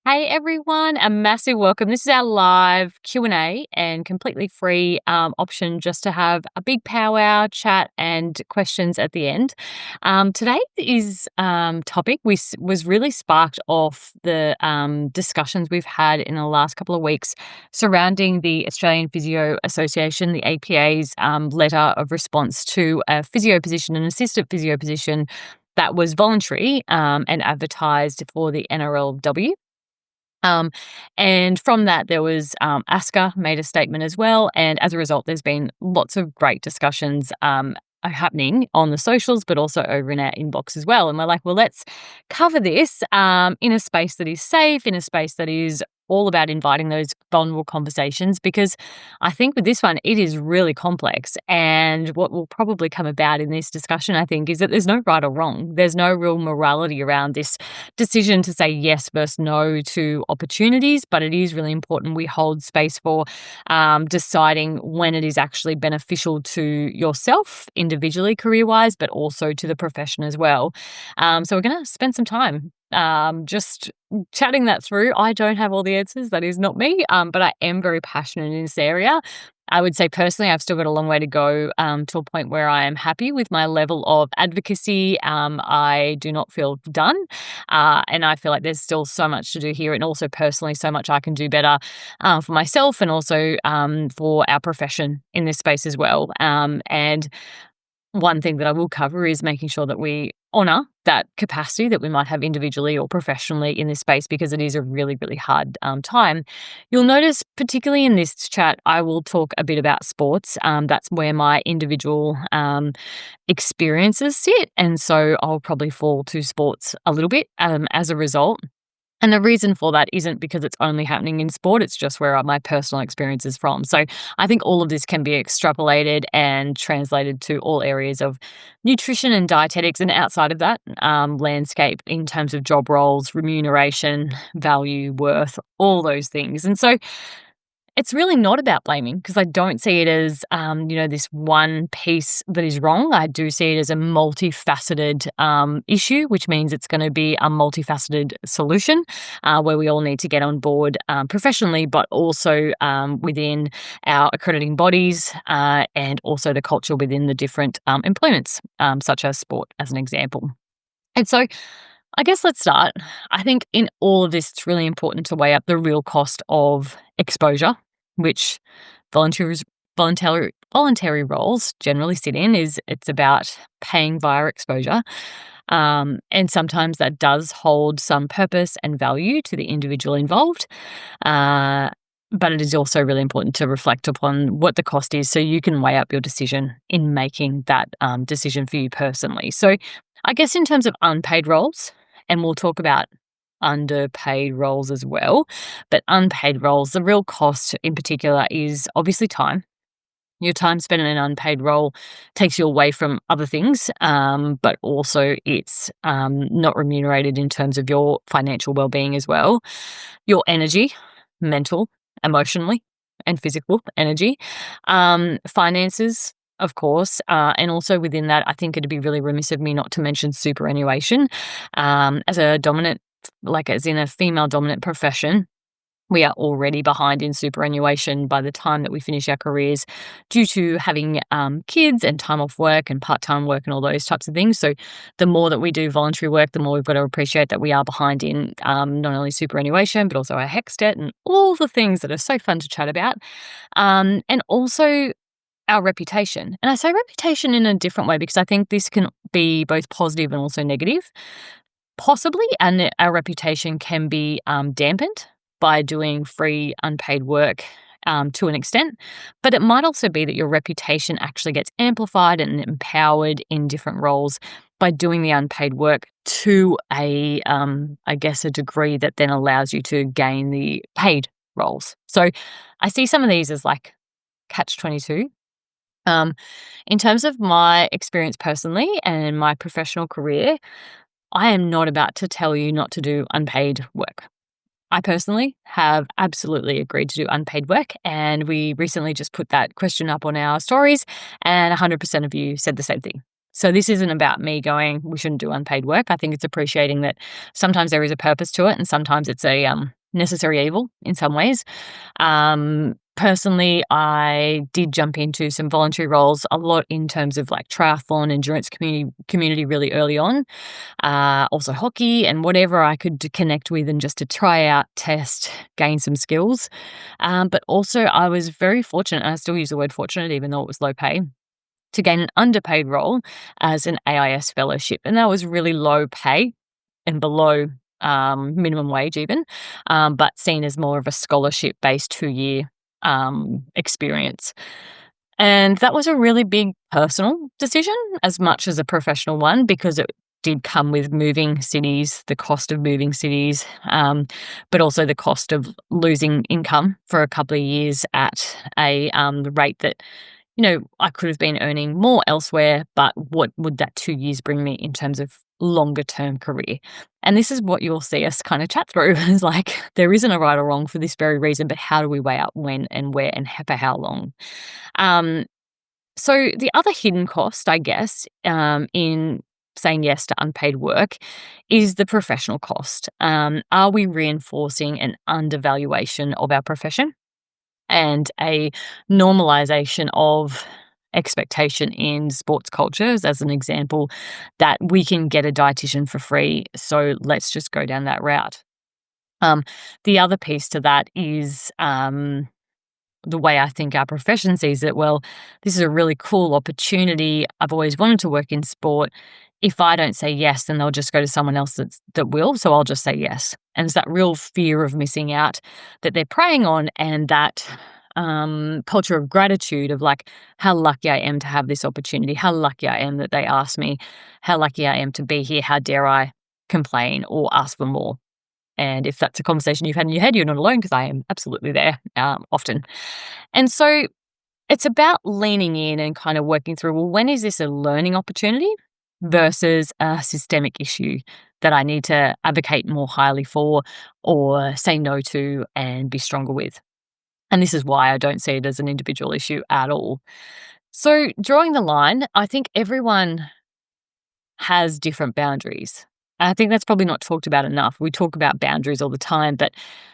Hey everyone, a massive welcome. This is our live Q&A and completely free option just to have a big powwow chat and questions at the end. Today's topic was really sparked off the discussions we've had in the last couple of weeks surrounding the Australian Physio Association, the APA's letter of response to a physio position, an assistant physio position that was voluntary and advertised for the NRLW. Um, and from that, there was ASCA made a statement as well. And as a result, there's been lots of great discussions happening on the socials, but also over in our inbox as well. And we're like, well, let's cover this in a space that is safe, in a space that is all about inviting those vulnerable conversations, because I think with this one, it is really complex. And what will probably come about in this discussion, I think, is that there's no right or wrong. There's no real morality around this decision to say yes versus no to opportunities, but it is really important we hold space for deciding when it is actually beneficial to yourself individually, career-wise, but also to the profession as well. So we're going to spend some time just chatting that through. I don't have all the answers. That is not me, but I am very passionate in this area. I would say personally, I've still got a long way to go to a point where I am happy with my level of advocacy. I do not feel done. And I feel like there's still so much to do here. And also personally, so much I can do better for myself and also for our profession in this space as well. And one thing that I will cover is making sure that we honour that capacity that we might have individually or professionally in this space, because it is a really, really hard time. You'll notice, particularly in this chat, I will talk a bit about sports. That's where my individual experiences sit. And so I'll probably fall to sports a little bit as a result. And the reason for that isn't because it's only happening in sport, it's just where my personal experience is from. So I think all of this can be extrapolated and translated to all areas of nutrition and dietetics, and outside of that, landscape in terms of job roles, remuneration, value, worth, all those things. And so it's really not about blaming, because I don't see it as, this one piece that is wrong. I do see it as a multifaceted issue, which means it's going to be a multifaceted solution where we all need to get on board professionally, but also within our accrediting bodies and also the culture within the different employments, such as sport, as an example. And so I guess let's start. I think in all of this, it's really important to weigh up the real cost of exposure, which voluntary roles generally sit in. It's about paying via exposure. And sometimes that does hold some purpose and value to the individual involved. But it is also really important to reflect upon what the cost is so you can weigh up your decision in making that decision for you personally. So I guess in terms of unpaid roles, and we'll talk about underpaid roles as well, but unpaid roles, the real cost in particular is obviously time. Your time spent in an unpaid role takes you away from other things, but also it's not remunerated in terms of your financial well-being as well. Your energy, mental, emotionally, and physical energy, finances, of course, and also within that, I think it'd be really remiss of me not to mention superannuation. As a dominant, as in a female dominant profession, we are already behind in superannuation by the time that we finish our careers due to having kids and time off work and part-time work and all those types of things. So the more that we do voluntary work, the more we've got to appreciate that we are behind in not only superannuation, but also our HECS debt and all the things that are so fun to chat about. And also our reputation. And I say reputation in a different way because I think this can be both positive and also negative. Possibly, and our reputation can be dampened by doing free unpaid work to an extent, but it might also be that your reputation actually gets amplified and empowered in different roles by doing the unpaid work to a degree that then allows you to gain the paid roles. So I see some of these as like catch-22. In terms of my experience personally and my professional career, I am not about to tell you not to do unpaid work. I personally have absolutely agreed to do unpaid work, and we recently just put that question up on our stories, and 100% of you said the same thing. So this isn't about me going, we shouldn't do unpaid work. I think it's appreciating that sometimes there is a purpose to it, and sometimes it's a necessary evil in some ways. Personally, I did jump into some voluntary roles a lot in terms of like triathlon, endurance community really early on. Also hockey and whatever I could connect with and just to try out, test, gain some skills. But also I was very fortunate, and I still use the word fortunate even though it was low pay, to gain an underpaid role as an AIS fellowship. And that was really low pay and below minimum wage even, but seen as more of a scholarship-based 2-year experience. And that was a really big personal decision as much as a professional one because it did come with moving cities, the cost of moving cities, but also the cost of losing income for a couple of years at a rate that I could have been earning more elsewhere, but what would that 2 years bring me in terms of longer term career? And this is what you'll see us kind of chat through is like, there isn't a right or wrong for this very reason, but how do we weigh up when and where and for how long? Um, so the other hidden cost, I guess, in saying yes to unpaid work is the professional cost. Are we reinforcing an undervaluation of our profession? And a normalization of expectation in sports cultures, as an example, that we can get a dietitian for free. So let's just go down that route. Um, the other piece to that is the way I think our profession sees it. Well, this is a really cool opportunity. I've always wanted to work in sport. If I don't say yes, then they'll just go to someone else that will. So I'll just say yes. And it's that real fear of missing out that they're preying on, and that culture of gratitude of like how lucky I am to have this opportunity, how lucky I am that they asked me, how lucky I am to be here. How dare I complain or ask for more? And if that's a conversation you've had in your head, you're not alone because I am absolutely there often. And so it's about leaning in and kind of working through, well, when is this a learning opportunity versus a systemic issue that I need to advocate more highly for or say no to and be stronger with? And this is why I don't see it as an individual issue at all. So, drawing the line, I think everyone has different boundaries. I think that's probably not talked about enough. We talk about boundaries all the time, but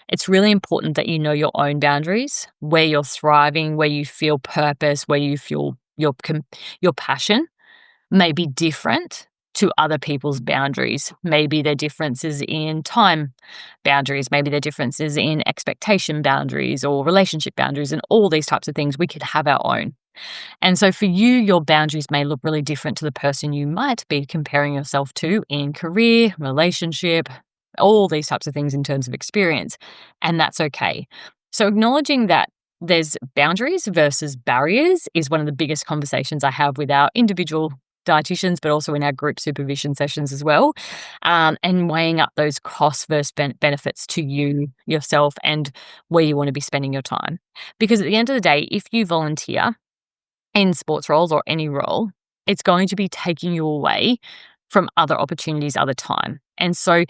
it's really important that you know your own boundaries, where you're thriving, where you feel purpose, where you feel your passion may be different to other people's boundaries. Maybe their differences in time boundaries, maybe their differences in expectation boundaries or relationship boundaries, and all these types of things. We could have our own. And so for you, your boundaries may look really different to the person you might be comparing yourself to in career, relationship, all these types of things in terms of experience. And that's okay. So acknowledging that there's boundaries versus barriers is one of the biggest conversations I have with our individual dietitians, but also in our group supervision sessions as well, and weighing up those costs versus benefits to you, yourself, and where you want to be spending your time. Because at the end of the day, if you volunteer in sports roles or any role, it's going to be taking you away from other opportunities, other time. And so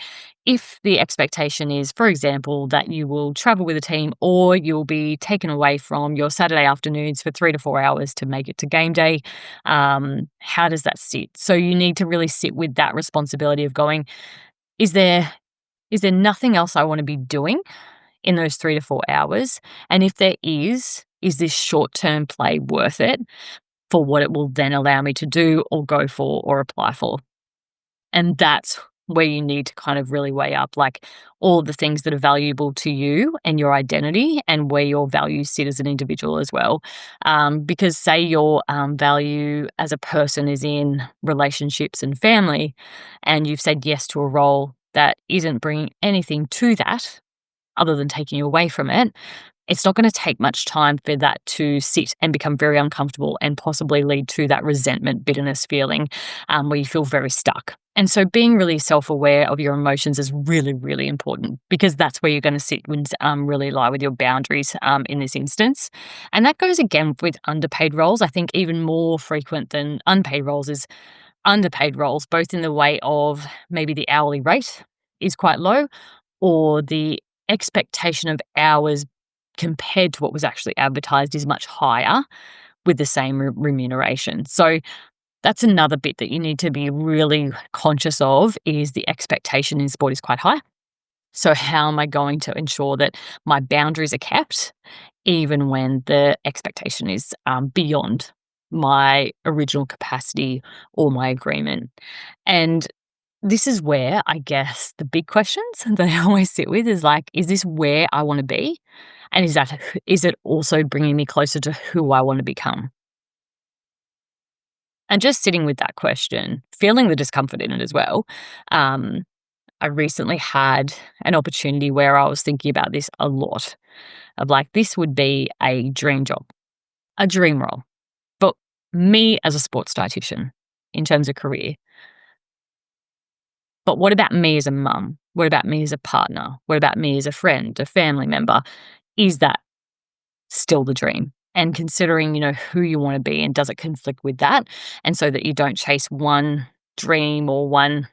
if the expectation is, for example, that you will travel with a team or you'll be taken away from your Saturday afternoons for 3 to 4 hours to make it to game day, how does that sit? So you need to really sit with that responsibility of going, is there nothing else I want to be doing in those 3 to 4 hours? And if there is this short-term play worth it for what it will then allow me to do or go for or apply for? And that's where you need to kind of really weigh up like all the things that are valuable to you and your identity and where your values sit as an individual as well. Because say your value as a person is in relationships and family, and you've said yes to a role that isn't bringing anything to that other than taking you away from it, it's not going to take much time for that to sit and become very uncomfortable and possibly lead to that resentment, bitterness feeling where you feel very stuck. And so being really self-aware of your emotions is really, really important because that's where you're going to sit and really lie with your boundaries in this instance. And that goes again with underpaid roles. I think even more frequent than unpaid roles is underpaid roles, both in the way of maybe the hourly rate is quite low or the expectation of hours compared to what was actually advertised is much higher with the same remuneration. So that's another bit that you need to be really conscious of is the expectation in sport is quite high. So, how am I going to ensure that my boundaries are kept even when the expectation is beyond my original capacity or my agreement? And this is where I guess the big questions that I always sit with is like, is this where I want to be? And is it also bringing me closer to who I want to become? And just sitting with that question, feeling the discomfort in it as well. Um, I recently had an opportunity where I was thinking about this a lot of like, this would be a dream job, a dream role. But me as a sports dietitian in terms of career, but what about me as a mum? What about me as a partner? What about me as a friend, a family member? Is that still the dream? And considering, who you want to be and does it conflict with that? And so that you don't chase one dream or one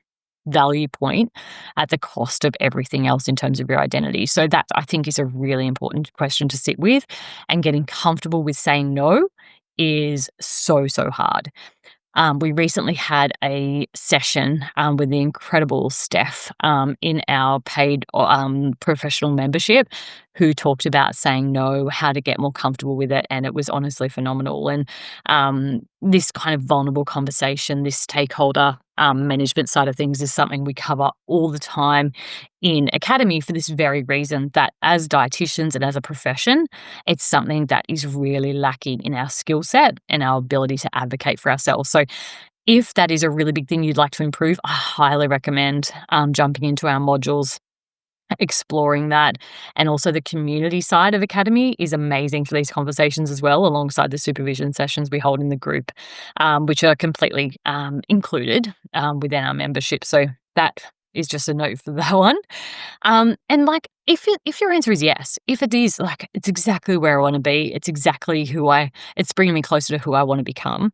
value point at the cost of everything else in terms of your identity. So that I think is a really important question to sit with, and getting comfortable with saying no is so, so hard. We recently had a session with the incredible Steph in our paid professional membership, who talked about saying no, how to get more comfortable with it. And it was honestly phenomenal. And this kind of vulnerable conversation, this stakeholder management side of things, is something we cover all the time in Academy for this very reason, that as dietitians and as a profession, it's something that is really lacking in our skill set and our ability to advocate for ourselves. So, if that is a really big thing you'd like to improve, I highly recommend jumping into our modules, exploring that. And also, the community side of Academy is amazing for these conversations as well, alongside the supervision sessions we hold in the group, which are completely included within our membership. So, that is just a note for that one. And like, if your answer is yes, if it is like it's exactly where I want to be, it's exactly it's bringing me closer to who I want to become,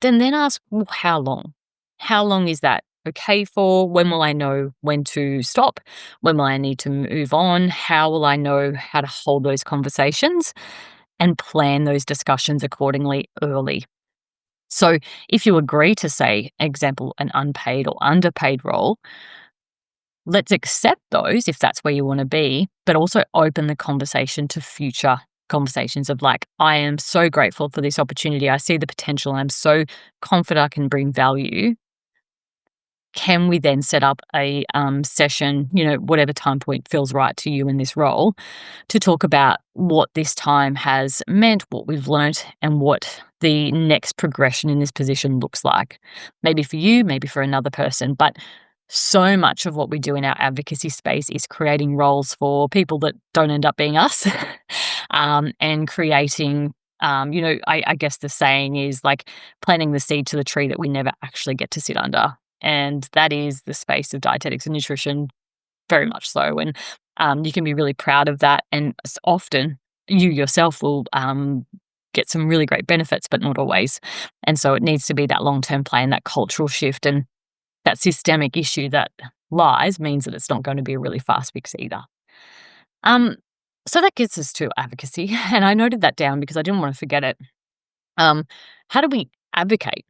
then ask, well, how long? How long is that okay for? When will I know when to stop? When will I need to move on? How will I know how to hold those conversations and plan those discussions accordingly early? So, if you agree to, say, example, an unpaid or underpaid role, let's accept those if that's where you want to be, but also open the conversation to future conversations of like, I am so grateful for this opportunity. I see the potential. I'm so confident I can bring value. Can we then set up a session, whatever time point feels right to you in this role, to talk about what this time has meant, what we've learnt, and what the next progression in this position looks like? Maybe for you, maybe for another person. But so much of what we do in our advocacy space is creating roles for people that don't end up being us, and creating. I guess the saying is like planting the seed to the tree that we never actually get to sit under. And that is the space of dietetics and nutrition, very much so. And you can be really proud of that. And often you yourself will get some really great benefits, but not always. And so it needs to be that long-term play and that cultural shift, and that systemic issue that lies means that it's not going to be a really fast fix either. Um, so that gets us to advocacy. And I noted that down because I didn't want to forget it. Um, how do we advocate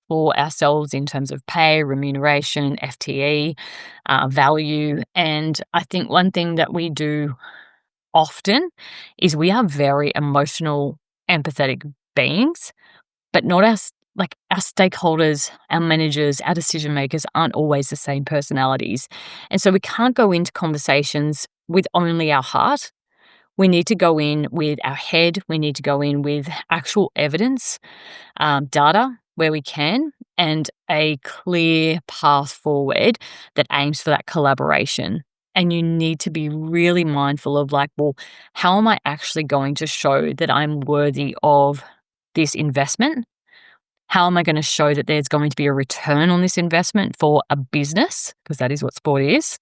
for ourselves in terms of pay, remuneration, FTE, value? And I think one thing that we do often is we are very emotional, empathetic beings, but not like our stakeholders, our managers, our decision makers aren't always the same personalities. And so we can't go into conversations with only our heart. We need to go in with our head. We need to go in with actual evidence, data where we can, and a clear path forward that aims for that collaboration. And you need to be really mindful of like, well, how am I actually going to show that I'm worthy of this investment? How am I going to show that there's going to be a return on this investment for a business? Because that is what sport is.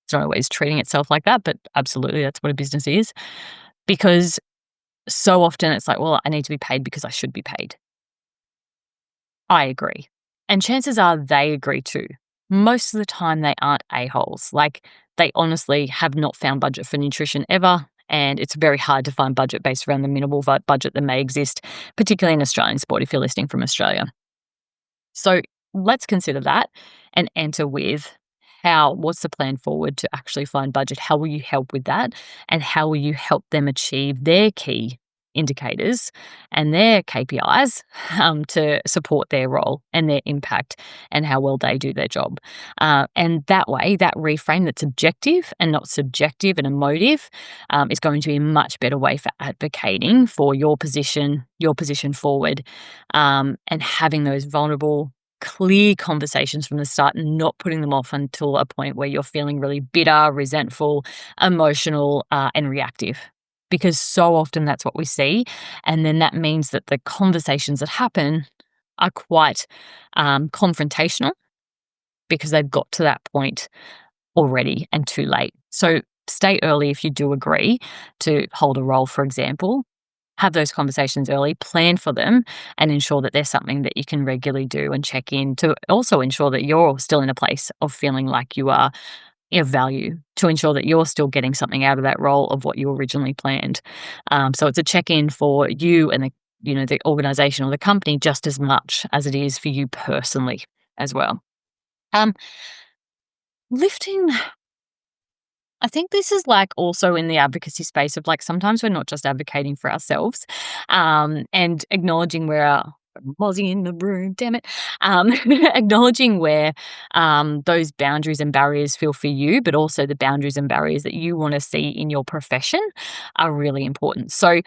It's not always treating itself like that, but absolutely that's what a business is. Because so often it's like, well, I need to be paid because I should be paid. I agree. And chances are they agree too. Most of the time they aren't a-holes. Like, they honestly have not found budget for nutrition ever. And it's very hard to find budget based around the minimal budget that may exist, particularly in Australian sport if you're listening from Australia. So let's consider that and enter with, what's the plan forward to actually find budget? How will you help with that? And how will you help them achieve their key indicators and their KPIs to support their role and their impact and how well they do their job? And that way, that reframe that's objective and not subjective and emotive is going to be a much better way for advocating for your position forward, and having those vulnerable, clear conversations from the start and not putting them off until a point where you're feeling really bitter, resentful, emotional, and reactive. Because so often that's what we see. And then that means that the conversations that happen are quite confrontational because they've got to that point already and too late. So stay early if you do agree to hold a role, for example. Have those conversations early, plan for them, and ensure that there's something that you can regularly do and check in to also ensure that you're still in a place of feeling like you are of value, to ensure that you're still getting something out of that role of what you originally planned. So it's a check-in for you and the organization or the company just as much as it is for you personally as well. Um, lifting I think this is like also in the advocacy space of like sometimes we're not just advocating for ourselves, and acknowledging where our Mozzie in the room, damn it. Acknowledging where those boundaries and barriers feel for you, but also the boundaries and barriers that you want to see in your profession are really important. So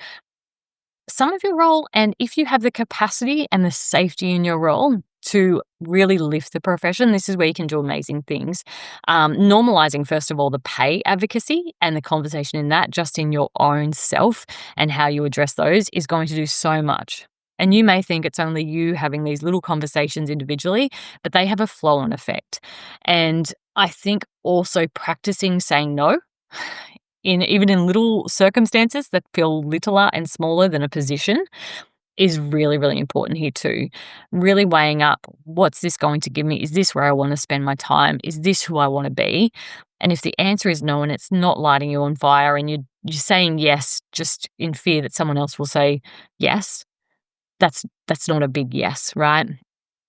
some of your role, and if you have the capacity and the safety in your role to really lift the profession, this is where you can do amazing things. Normalizing, first of all, the pay advocacy and the conversation in that, just in your own self and how you address those, is going to do so much. And you may think it's only you having these little conversations individually, but they have a flow on effect. And I think also practicing saying no even in little circumstances that feel littler and smaller than a position is really, really important here too. Really weighing up, what's this going to give me? Is this where I want to spend my time? Is this who I want to be? And if the answer is no and it's not lighting you on fire and you're saying yes just in fear that someone else will say yes, that's not a big yes, right?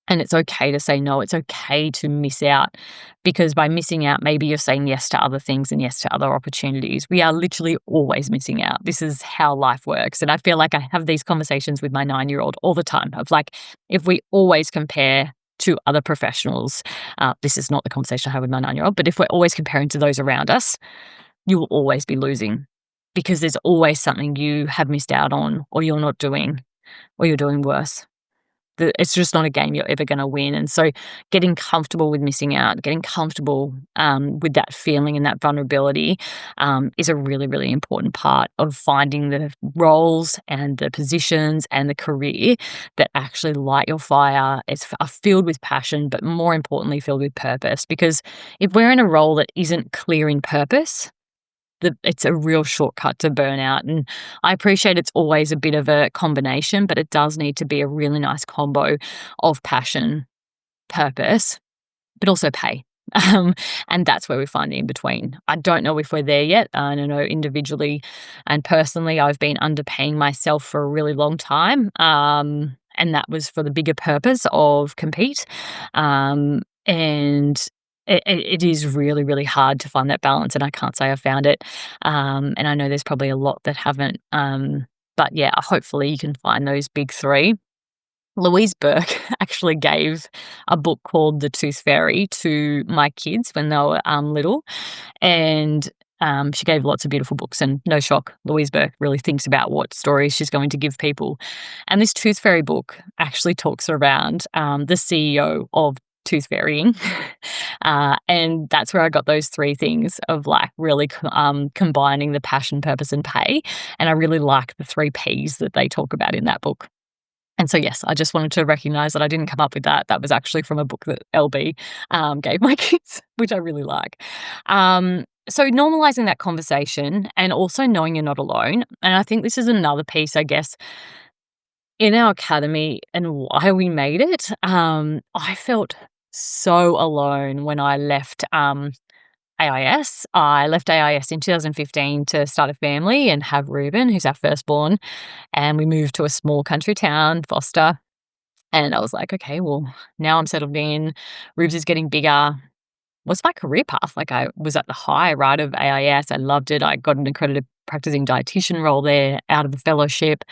And it's okay to say no. It's okay to miss out, because by missing out, maybe you're saying yes to other things and yes to other opportunities. We are literally always missing out. This is how life works. And I feel like I have these conversations with my 9-year-old all the time of like, if we always compare to other professionals, this is not the conversation I have with my 9-year-old, but if we're always comparing to those around us, you will always be losing, because there's always something you have missed out on or you're not doing or you're doing worse. It's just not a game you're ever going to win. And so getting comfortable with missing out, getting comfortable with that feeling and that vulnerability is a really, really important part of finding the roles and the positions and the career that actually light your fire, are filled with passion, but more importantly, filled with purpose. Because if we're in a role that isn't clear in purpose, it's a real shortcut to burnout. And I appreciate it's always a bit of a combination, but it does need to be a really nice combo of passion, purpose, but also pay. And that's where we find the in between. I don't know if we're there yet. I don't know, individually and personally, I've been underpaying myself for a really long time. And that was for the bigger purpose of compete. And it is really, really hard to find that balance, and I can't say I found it. And I know there's probably a lot that haven't. But yeah, hopefully you can find those big three. Louise Burke actually gave a book called The Tooth Fairy to my kids when they were little, and she gave lots of beautiful books, and no shock, Louise Burke really thinks about what stories she's going to give people. And this Tooth Fairy book actually talks around the CEO of tooth fairying. And that's where I got those three things of like really combining the passion, purpose, and pay. And I really like the 3 Ps that they talk about in that book. And so, yes, I just wanted to recognize that I didn't come up with that. That was actually from a book that LB gave my kids, which I really like. So normalizing that conversation and also knowing you're not alone. And I think this is another piece, I guess, in our academy and why we made it. I felt so alone when I left AIS. I left AIS in 2015 to start a family and have Reuben, who's our firstborn. And we moved to a small country town, Foster. And I was like, okay, well, now I'm settled in. Rubes is getting bigger. was my career path. Like, I was at the high, right, of AIS. I loved it. I got an accredited practicing dietitian role there out of the fellowship.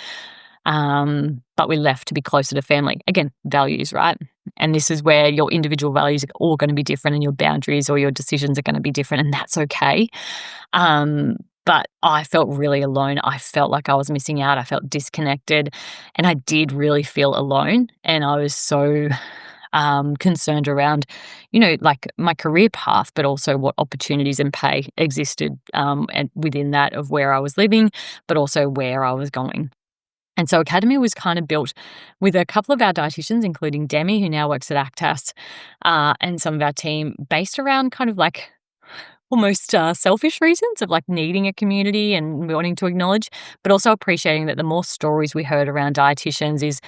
But we left to be closer to family. Again, values, right? And this is where your individual values are all going to be different and your boundaries or your decisions are going to be different, and that's okay. But I felt really alone. I felt like I was missing out. I felt disconnected, and I did really feel alone. And I was so concerned around, like my career path, but also what opportunities and pay existed and within that of where I was living, but also where I was going. And so Academy was kind of built with a couple of our dietitians, including Demi, who now works at Actas, and some of our team, based around kind of like almost selfish reasons of like needing a community and wanting to acknowledge, but also appreciating that the more stories we heard around dietitians is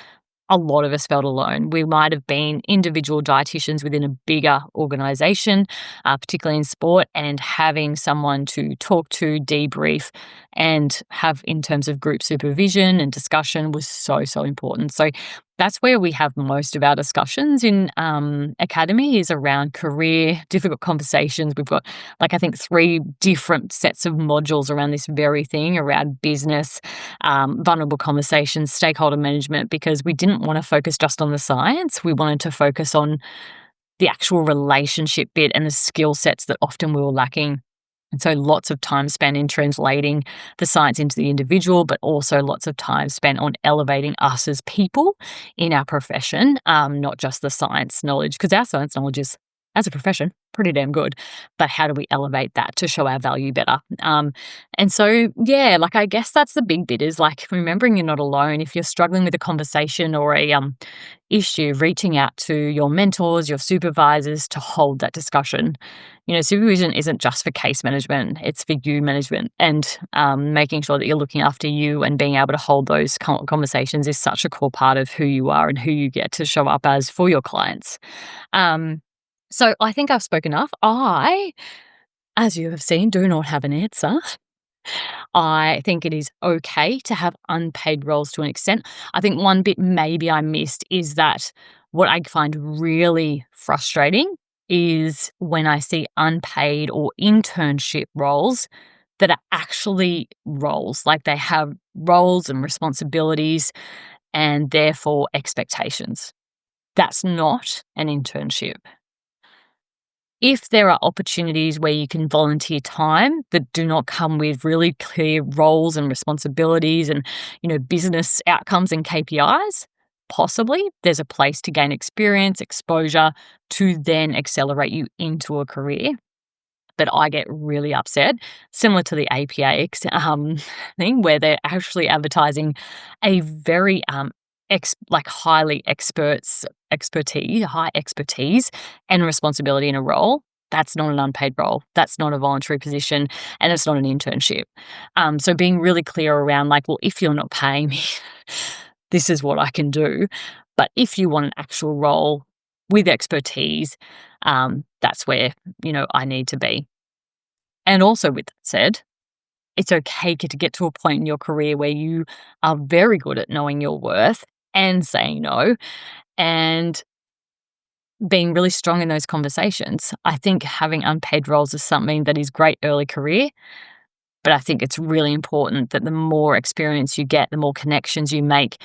a lot of us felt alone. We might have been individual dietitians within a bigger organization, particularly in sport, and having someone to talk to, debrief, and have in terms of group supervision and discussion was so, so important. So that's where we have most of our discussions in Academy is around career, difficult conversations. We've got like I think 3 different sets of modules around this very thing, around business, vulnerable conversations, stakeholder management, because we didn't want to focus just on the science. We wanted to focus on the actual relationship bit and the skill sets that often we were lacking. And so lots of time spent in translating the science into the individual, but also lots of time spent on elevating us as people in our profession, not just the science knowledge, because our science knowledge is, as a profession, pretty damn good. But how do we elevate that to show our value better? And so, yeah, like I guess that's the big bit is like remembering you're not alone. If you're struggling with a conversation or a issue, reaching out to your mentors, your supervisors to hold that discussion. Supervision isn't just for case management, it's for you management, and making sure that you're looking after you and being able to hold those conversations is such a core part of who you are and who you get to show up as for your clients. So I think I've spoken enough. I, as you have seen, do not have an answer. I think it is okay to have unpaid roles to an extent. I think one bit maybe I missed is that what I find really frustrating is when I see unpaid or internship roles that are actually roles, like they have roles and responsibilities and therefore expectations. That's not an internship. If there are opportunities where you can volunteer time that do not come with really clear roles and responsibilities and, business outcomes and KPIs, possibly there's a place to gain experience, exposure to then accelerate you into a career. But I get really upset, similar to the APA thing, where they're actually advertising a very highly high expertise and responsibility in a role. That's not an unpaid role. That's not a voluntary position, and it's not an internship. So being really clear around like, well, if you're not paying me, this is what I can do. But if you want an actual role with expertise, that's where, I need to be. And also with that said, it's okay to get to a point in your career where you are very good at knowing your worth and saying no and being really strong in those conversations. I think having unpaid roles is something that is great early career, but I think it's really important that the more experience you get, the more connections you make,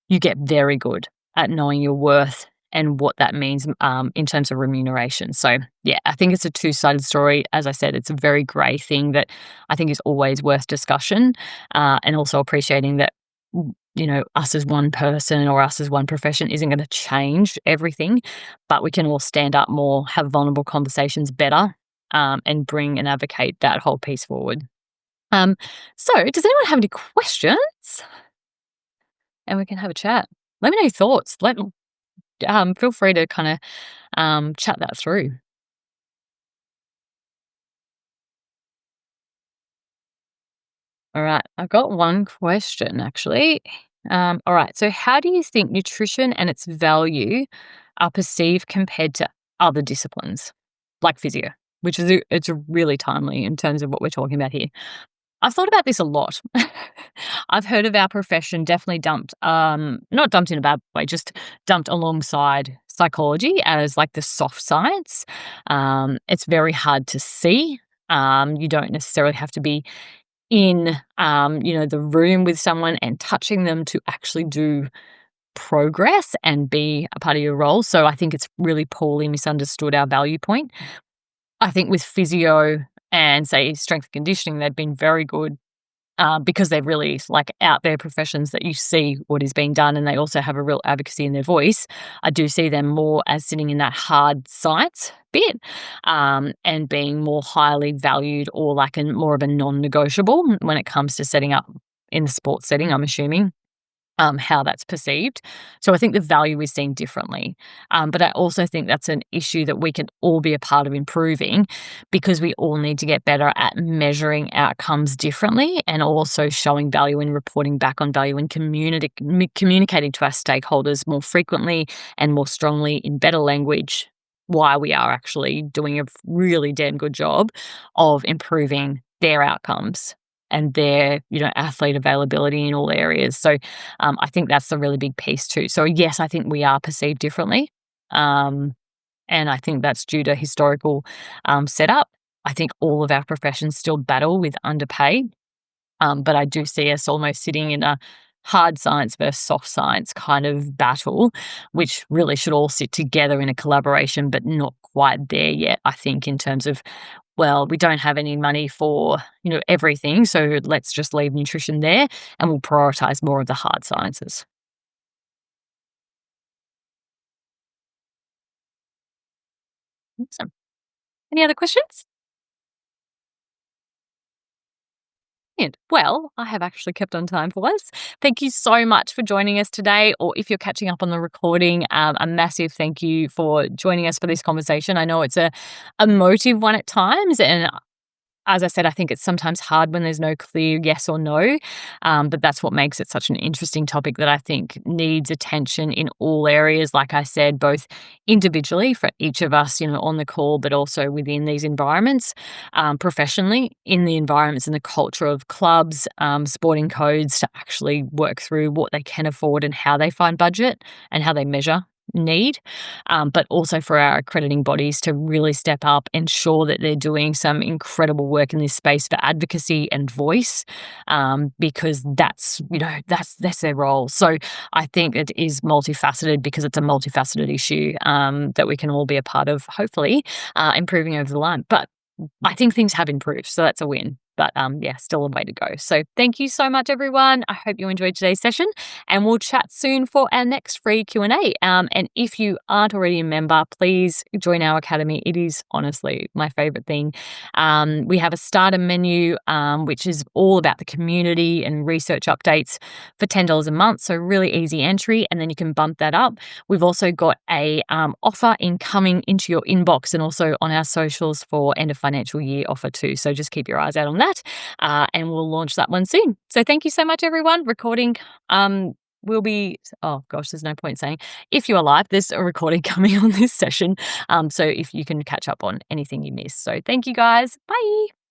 you get very good at knowing your worth and what that means in terms of remuneration. So, yeah, I think it's a two-sided story. As I said, it's a very grey thing that I think is always worth discussion, and also appreciating that, us as one person or us as one profession isn't going to change everything, but we can all stand up more, have vulnerable conversations better, and bring and advocate that whole piece forward. So does anyone have any questions? And we can have a chat. Let me know your thoughts. Feel free to kind of chat that through. All right, I've got one question actually. All right, so how do you think nutrition and its value are perceived compared to other disciplines like physio, which is it's really timely in terms of what we're talking about here. I've thought about this a lot. I've heard of our profession definitely dumped, not dumped in a bad way, just dumped alongside psychology as like the soft science. It's very hard to see. You don't necessarily have to be in, the room with someone and touching them to actually do progress and be a part of your role. So I think it's really poorly misunderstood our value point. I think with physio and say strength and conditioning, they've been very good because they're really like out there professions that you see what is being done and they also have a real advocacy in their voice. I do see them more as sitting in that hard science bit and being more highly valued or like a more of a non-negotiable when it comes to setting up in the sports setting, I'm assuming how that's perceived. So I think the value is seen differently. But I also think that's an issue that we can all be a part of improving because we all need to get better at measuring outcomes differently and also showing value and reporting back on value and communicating to our stakeholders more frequently and more strongly in better language why we are actually doing a really damn good job of improving their outcomes and their, athlete availability in all areas. So I think that's a really big piece too. So yes, I think we are perceived differently, and I think that's due to historical setup. I think all of our professions still battle with underpay, but I do see us almost sitting in a hard science versus soft science kind of battle, which really should all sit together in a collaboration, but not quite there yet, I think, in terms of, well, we don't have any money for, everything, so let's just leave nutrition there and we'll prioritize more of the hard sciences. Awesome. Any other questions? Brilliant. Well, I have actually kept on time for once. Thank you so much for joining us today, or if you're catching up on the recording, a massive thank you for joining us for this conversation. I know it's a emotive one at times, and as I said, I think it's sometimes hard when there's no clear yes or no, but that's what makes it such an interesting topic that I think needs attention in all areas, like I said, both individually for each of us, on the call, but also within these environments, professionally in the environments and the culture of clubs, sporting codes to actually work through what they can afford and how they find budget and how they measure need, but also for our accrediting bodies to really step up, ensure that they're doing some incredible work in this space for advocacy and voice, because that's their role. So I think it is multifaceted because it's a multifaceted issue that we can all be a part of, hopefully, improving over the line. But I think things have improved, so that's a win. But yeah, still a way to go. So thank you so much, everyone. I hope you enjoyed today's session, and we'll chat soon for our next free Q&A. And if you aren't already a member, please join our academy. It is honestly my favorite thing. We have a starter menu, which is all about the community and research updates for $10 a month. So really easy entry, and then you can bump that up. We've also got a offer incoming into your inbox and also on our socials for end of financial year offer too. So just keep your eyes out on that, and we'll launch that one soon. So thank you so much, everyone. Recording will be, oh gosh, there's no point saying if you are live, there's a recording coming on this session. So if you can catch up on anything you missed. So thank you guys. Bye.